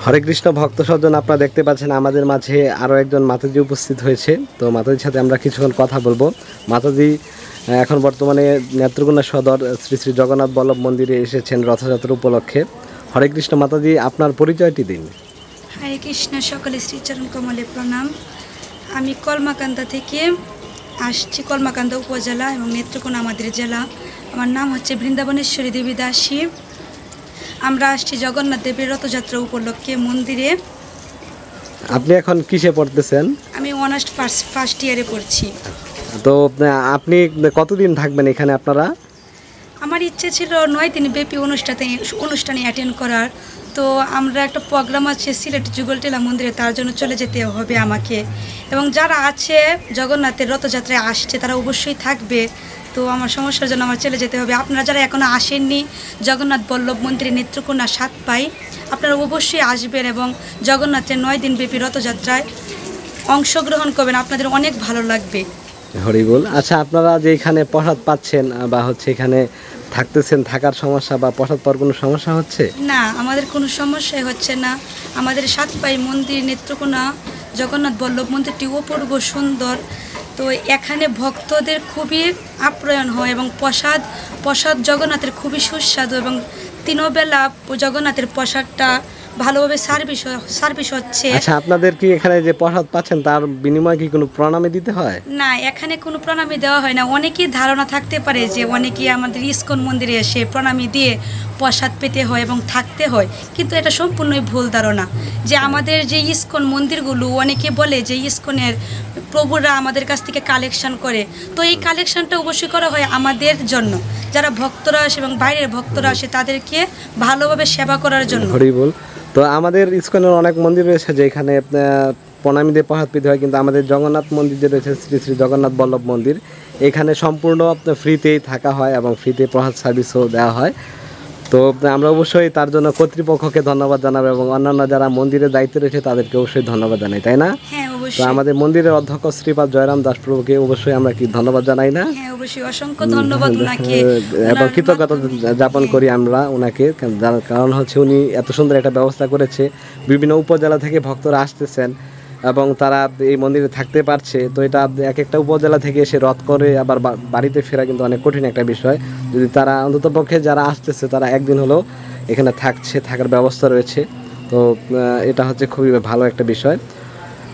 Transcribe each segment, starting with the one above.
হরে কৃষ্ণ ভক্ত সজ্জন, আপনারা দেখতে পাচ্ছেন আমাদের মাঝে আরও একজন মাতাজি উপস্থিত হয়েছে। তো মাতাজির সাথে আমরা কিছুক্ষণ কথা বলবো। মাতাজি এখন বর্তমানে নেত্রকোনা সদর শ্রী শ্রী জগন্নাথ বল্লভ মন্দিরে এসেছেন রথযাত্রা উপলক্ষে। হরে কৃষ্ণ মাতাজি, আপনার পরিচয়টি দিন। হরে কৃষ্ণ, সকলে শ্রীচরণ কমলে প্রণাম। আমি কলমাকান্দা থেকে আসছি, কলমাকান্দা উপজেলা এবং নেত্রকোনা আমাদের জেলা। আমার নাম হচ্ছে বৃন্দাবনেশ্বরী দেবী দাসী। আমরা আসছি জগন্নাথ দেবের রথযাত্রা উপলক্ষে মন্দিরে। আপনি এখন কিসে পড়তেছেন? আমি অনার্স ফার্স্ট ইয়ারে পড়ছি। তো আপনি কতদিন থাকবেন এখানে আপনারা? আমার ইচ্ছে ছিল 9 দিন ব্যাপী অনুষ্ঠানে অ্যাটেন্ড করার। তো আমরা একটা প্রোগ্রাম আছে সিলেট যুগলটেলা মন্দিরে, তার জন্য চলে যেতে হবে আমাকে। এবং যারা আছে জগন্নাথের রথযাত্রায় আসছে তারা অবশ্যই থাকবে। তো আমার সমস্যার জন্য আমার চলে যেতে হবে। আপনারা যারা এখনও আসেননি জগন্নাথ বল্লভ মন্দিরে নেত্রকোনা 7 পাই, আপনারা অবশ্যই আসবেন এবং জগন্নাথের 9 দিন ব্যাপী রথযাত্রায় অংশগ্রহণ করবেন। আপনাদের অনেক ভালো লাগবে। হরি বল। আচ্ছা, আপনারা যে এখানে প্রসাদ পাচ্ছেন বা হচ্ছে এখানে থাকতেছেন, থাকার সমস্যা বা প্রসাদ পাওয়ার কোনো সমস্যা হচ্ছে? না, আমাদের কোনো সমস্যাই হচ্ছে না। আমাদের 7 পাই মন্দির নেত্রকোনা জগন্নাথ বল্লভ মন্দিরটি অপূর্ব সুন্দর। তো এখানে ভক্তদের খুবই আপ্যায়ন হয় এবং প্রসাদ জগন্নাথের খুবই সুস্বাদু এবং 3 বেলা জগন্নাথের প্রসাদটা ভালোভাবে সার্ভিস হচ্ছে। আচ্ছা, আপনাদের কি এখানে যে প্রসাদ পাচ্ছেন তার বিনিময়ে কি কোনো প্রণামী দিতে হয়? না, এখানে কোনো প্রণামী দেওয়া হয় না। অনেকেই ধারণা থাকতে পারে যে অনেকেই আমাদের ইস্কন মন্দিরে এসে প্রণামী দিয়ে প্রসাদ পেতে হয় এবং থাকতে হয়, কিন্তু এটা সম্পূর্ণই ভুল ধারণা। যে আমাদের যে ইস্কন মন্দিরগুলো, অনেকে বলে যে ইস্কনের প্রভুরা আমাদের কাছ থেকে কালেকশন করে। তো এই কালেকশনটা অবশ্যই করা হয় আমাদের জন্য, যারা ভক্তরা আসে এবং বাইরের ভক্তরা আসে তাদেরকে ভালোভাবে সেবা করার জন্য। হরি বল। তো আমাদের ইস্কনের অনেক মন্দির রয়েছে যেখানে প্রণামী দিয়ে প্রসাদ পেতে হয়, কিন্তু আমাদের জগন্নাথ মন্দির যে রয়েছে শ্রী শ্রী জগন্নাথ বল্লভ মন্দির, এখানে সম্পূর্ণ ফ্রিতেই থাকা হয় এবং ফ্রিতে প্রসাদ সার্ভিসও দেওয়া হয়। তো আমরা অবশ্যই তার জন্য কর্তৃপক্ষকে ধন্যবাদ জানাবো এবং অন্যান্য যারা মন্দিরের দায়িত্বে রয়েছে তাদেরকে অবশ্যই ধন্যবাদ জানাই, তাই না? হ্যাঁ, তো অবশ্যই। আমাদের মন্দিরের অধ্যক্ষ শ্রীপাদ জয়রাম দাস প্রভুকে অবশ্যই আমরা কি ধন্যবাদ জানাই না? হ্যাঁ, অবশ্যই অসংখ্য ধন্যবাদ ওনাকে এবং কৃতজ্ঞতা যাপন করি আমরা ওনাকে। যার কারণ হচ্ছে উনি এত সুন্দর একটা ব্যবস্থা করেছে। বিভিন্ন উপজেলা থেকে ভক্তরা আসতেছেন এবং তারা এই মন্দিরে থাকতে পারছে। তো এটা এক একটা উপজেলা থেকে এসে রথ করে আবার বাড়িতে ফেরা কিন্তু অনেক কঠিন একটা বিষয়। যদি তারা অন্ততপক্ষে যারা আসতেছে তারা একদিন হলেও এখানে থাকার ব্যবস্থা রয়েছে। তো এটা হচ্ছে খুবই ভালো একটা বিষয়।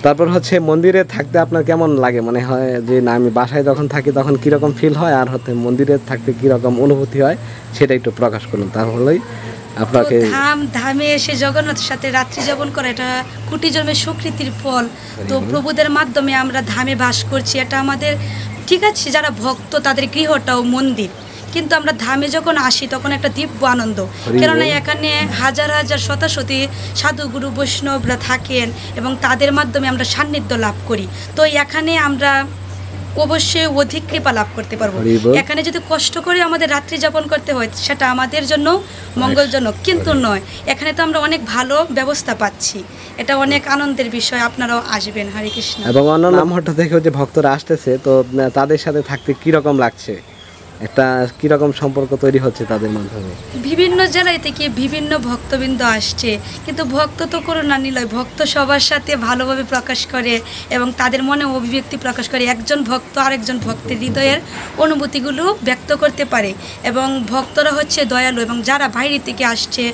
তারপর হচ্ছে মন্দিরে থাকতে আপনার কেমন লাগে? মনে হয় যে না, আমি বাসায় যখন থাকি তখন কীরকম ফিল হয় আর হচ্ছে মন্দিরে থাকতে কীরকম অনুভূতি হয় সেটা একটু প্রকাশ করুন, তাহলেই আপনাকে। ধামে এসে জগন্নাথের সাথে রাত্রি যাপন করা এটা কোটি জন্মের স্বীকৃতির ফল। তো প্রভুদের মাধ্যমে আমরা ধামে বাস করছি, এটা আমাদের ঠিক আছে। যারা ভক্ত তাদের গৃহটাও মন্দির, কিন্তু আমরা ধামে যখন আসি তখন একটা দিব্য আনন্দ। কেননা এখানে হাজার হাজার শতাশতি সাধু গুরু বৈষ্ণবরা থাকেন এবং তাদের মাধ্যমে আমরা সান্নিধ্য লাভ করি। তো এখানে আমরা অবশ্যই অধিক কৃপা লাভ করতে পারবো। এখানে যদি কষ্ট করে আমাদের রাত্রি যাপন করতে হয় সেটা আমাদের জন্য মঙ্গলজনক কিন্তু নয়। এখানে তো আমরা অনেক ভালো ব্যবস্থা পাচ্ছি, এটা অনেক আনন্দের বিষয়। আপনারাও আসবেন। হরে কৃষ্ণ। এবং অন্যান্য নামহট্টা থেকে যে ভক্তরা আসতেছে, তো তাদের সাথে থাকতে কীরকম লাগছে? একটা কীরকম সম্পর্ক তৈরি হচ্ছে তাদের মাধ্যমে? বিভিন্ন জেলায় থেকে বিভিন্ন ভক্তবৃন্দ আসছে, কিন্তু ভক্ত তো করুণা নিলয়। ভক্ত সবার সাথে ভালোভাবে প্রকাশ করে এবং তাদের মনে অভিব্যক্তি প্রকাশ করে। একজন ভক্ত আরেকজন ভক্তের হৃদয়ের অনুভূতিগুলো ব্যক্ত করতে পারে এবং ভক্তরা হচ্ছে দয়ালু এবং যারা বাইরে থেকে আসছে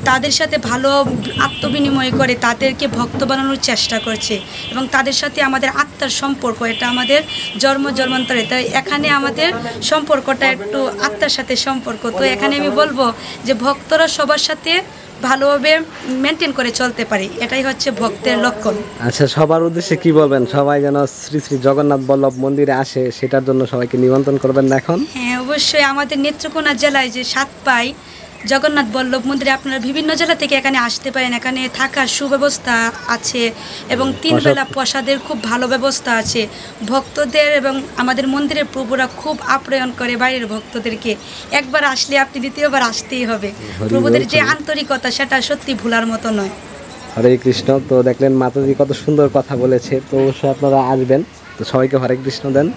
তাদের সাথে ভালো আত্মবিনিময় করে তাদেরকে ভক্ত বানানোর চেষ্টা করছে এবং তাদের সাথে আমাদের আত্মার সম্পর্ক, এটা আমাদের জন্মান্তরে। তাই এখানে আমাদের সম্পর্কটা একটু আত্মার সাথে সম্পর্ক। তো এখানে আমি বলবো যে ভক্তরা সবার সাথে ভালোভাবে মেনটেন করে চলতে পারে, এটাই হচ্ছে ভক্তের লক্ষণ। আচ্ছা, সবার উদ্দেশ্যে কি বলবেন? সবাই যেন শ্রী শ্রী জগন্নাথ বল্লভ মন্দিরে আসে, সেটার জন্য সবাইকে নিমন্ত্রণ করবেন না এখন? হ্যাঁ, অবশ্যই। আমাদের নেত্রকোনা জেলায় যে 7 পাই জগন্নাথ বল্লভ মন্দিরে আপনারা বিভিন্ন জেলা থেকে এখানে আসতে পারেন। এখানে থাকার সুব্যবস্থা আছে এবং 3 বেলা প্রসাদের খুব ভালো ব্যবস্থা আছে। ভক্তদের এবং আমাদের মন্দিরের প্রভুরা খুব আপ্যায়ন করে বাইরের ভক্তদেরকে। একবার আসলে আপনি দ্বিতীয়বার আসতেই হবে। প্রভুদের যে আন্তরিকতা সেটা সত্যি ভোলার মতো নয়। হরে কৃষ্ণ। তো দেখলেন মাতাজি কত সুন্দর কথা বলেছে। তো অবশ্যই আপনারা আসবেন। তো সবাইকে হরে কৃষ্ণ দেন।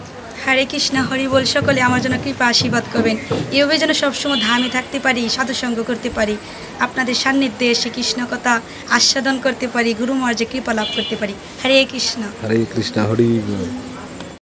হরে কৃষ্ণ হরি বল, সকলে আমার জন্য কৃপা আশীর্বাদ করবেন। এভাবে যেন সবসময় ধামে থাকতে পারি, সাধুসঙ্গ করতে পারি, আপনাদের সান্নিধ্যে এসে কৃষ্ণ কথা আস্বাদন করতে পারি, গুরু মহারাজের কৃপা লাভ করতে পারি। হরে কৃষ্ণ। হরে কৃষ্ণ হরি বল।